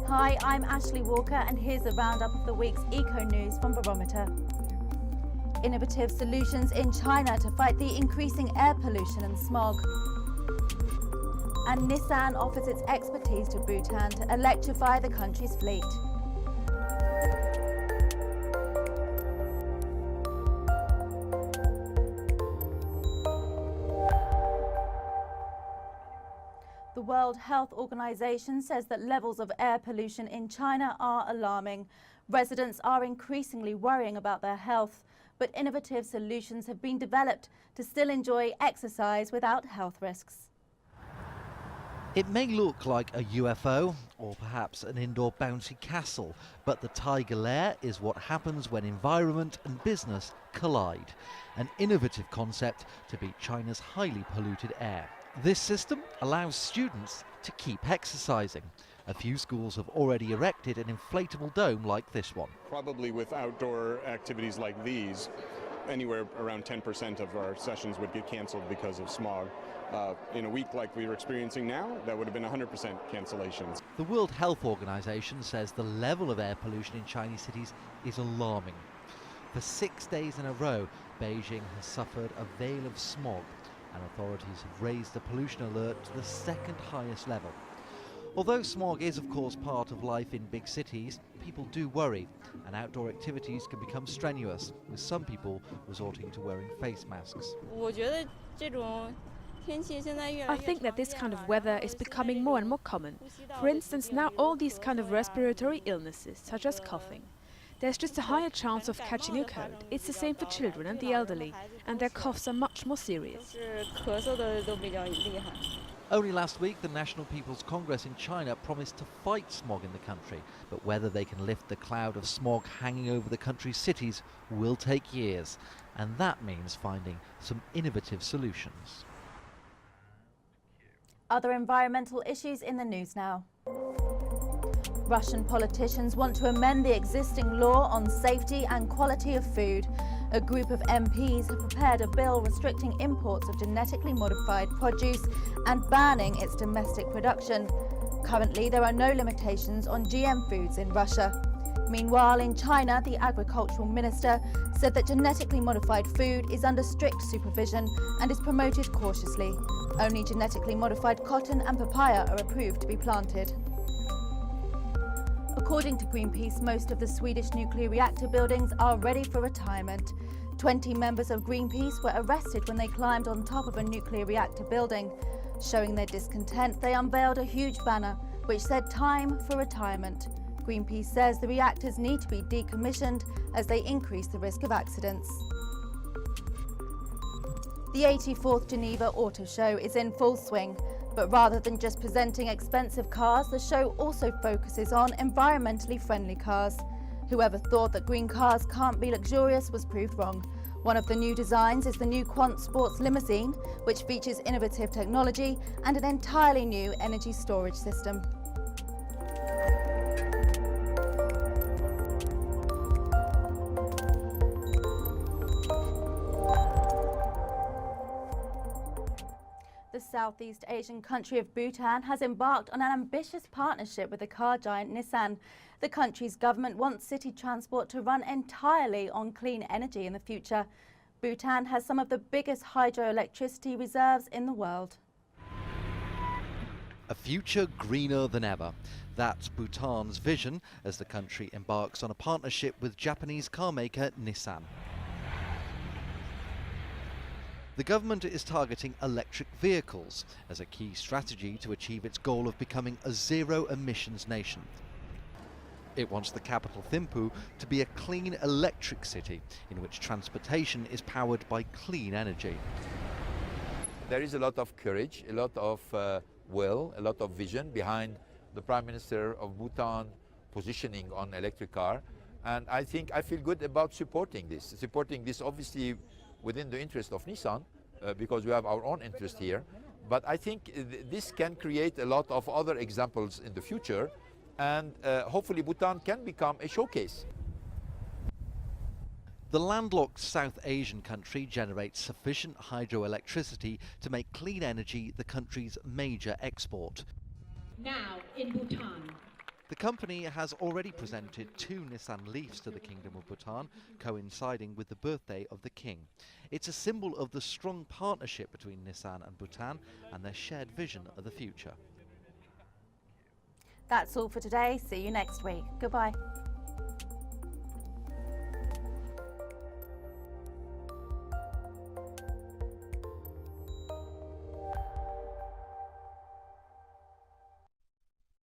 Hi, I'm Ashley Walker and here's a roundup of the week's eco-news from Barometer. Innovative solutions in China to fight the increasing air pollution and smog. And Nissan offers its expertise to Bhutan to electrify the country's fleet. The World Health Organization says that levels of air pollution in China are alarming. Residents are increasingly worrying about their health, but innovative solutions have been developed to still enjoy exercise without health risks. It may look like a UFO or perhaps an indoor bouncy castle, but the Tiger Lair is what happens when environment and business collide. An innovative concept to beat China's highly polluted air. This system allows students to keep exercising. A few schools have already erected an inflatable dome like this one. Probably with outdoor activities like these, anywhere around 10% of our sessions would get cancelled because of smog. In a week like we were experiencing now, that would have been 100% cancellations. The World Health Organization says the level of air pollution in Chinese cities is alarming. For 6 days in a row, Beijing has suffered a veil of smog, and authorities have raised the pollution alert to the second highest level. Although smog is of course part of life in big cities, people do worry, and outdoor activities can become strenuous, with some people resorting to wearing face masks. I think that this kind of weather is becoming more and more common. For instance, now all these kind of respiratory illnesses, such as coughing. There's just a higher chance of catching a cold. It's the same for children and the elderly, and their coughs are much more serious. Only last week, the National People's Congress in China promised to fight smog in the country, but whether they can lift the cloud of smog hanging over the country's cities will take years, and that means finding some innovative solutions. Other environmental issues in the news now. Russian politicians want to amend the existing law on safety and quality of food. A group of MPs have prepared a bill restricting imports of genetically modified produce and banning its domestic production. Currently, there are no limitations on GM foods in Russia. Meanwhile, in China, the agricultural minister said that genetically modified food is under strict supervision and is promoted cautiously. Only genetically modified cotton and papaya are approved to be planted. According to Greenpeace, most of the Swedish nuclear reactor buildings are ready for retirement. 20 members of Greenpeace were arrested when they climbed on top of a nuclear reactor building. Showing their discontent, they unveiled a huge banner which said "Time for Retirement." Greenpeace says the reactors need to be decommissioned as they increase the risk of accidents. The 84th Geneva Auto Show is in full swing. But rather than just presenting expensive cars, the show also focuses on environmentally friendly cars. Whoever thought that green cars can't be luxurious was proved wrong. One of the new designs is the new Quant Sports limousine, which features innovative technology and an entirely new energy storage system. The Southeast Asian country of Bhutan has embarked on an ambitious partnership with the car giant Nissan. The country's government wants city transport to run entirely on clean energy in the future. Bhutan has some of the biggest hydroelectricity reserves in the world. A future greener than ever. That's Bhutan's vision as the country embarks on a partnership with Japanese car maker Nissan. The government is targeting electric vehicles as a key strategy to achieve its goal of becoming a zero-emissions nation. It wants the capital Thimphu to be a clean electric city in which transportation is powered by clean energy. There is a lot of courage, a lot of will, a lot of vision behind the Prime Minister of Bhutan positioning on electric car, and I think I feel good about supporting this obviously within the interest of Nissan, because we have our own interest here. But I think this can create a lot of other examples in the future, and hopefully Bhutan can become a showcase. The landlocked South Asian country generates sufficient hydroelectricity to make clean energy the country's major export. Now in Bhutan, The company has already presented 2 Nissan Leafs to the Kingdom of Bhutan, coinciding with the birthday of the King. It's a symbol of the strong partnership between Nissan and Bhutan and their shared vision of the future. That's all for today. See you next week. Goodbye.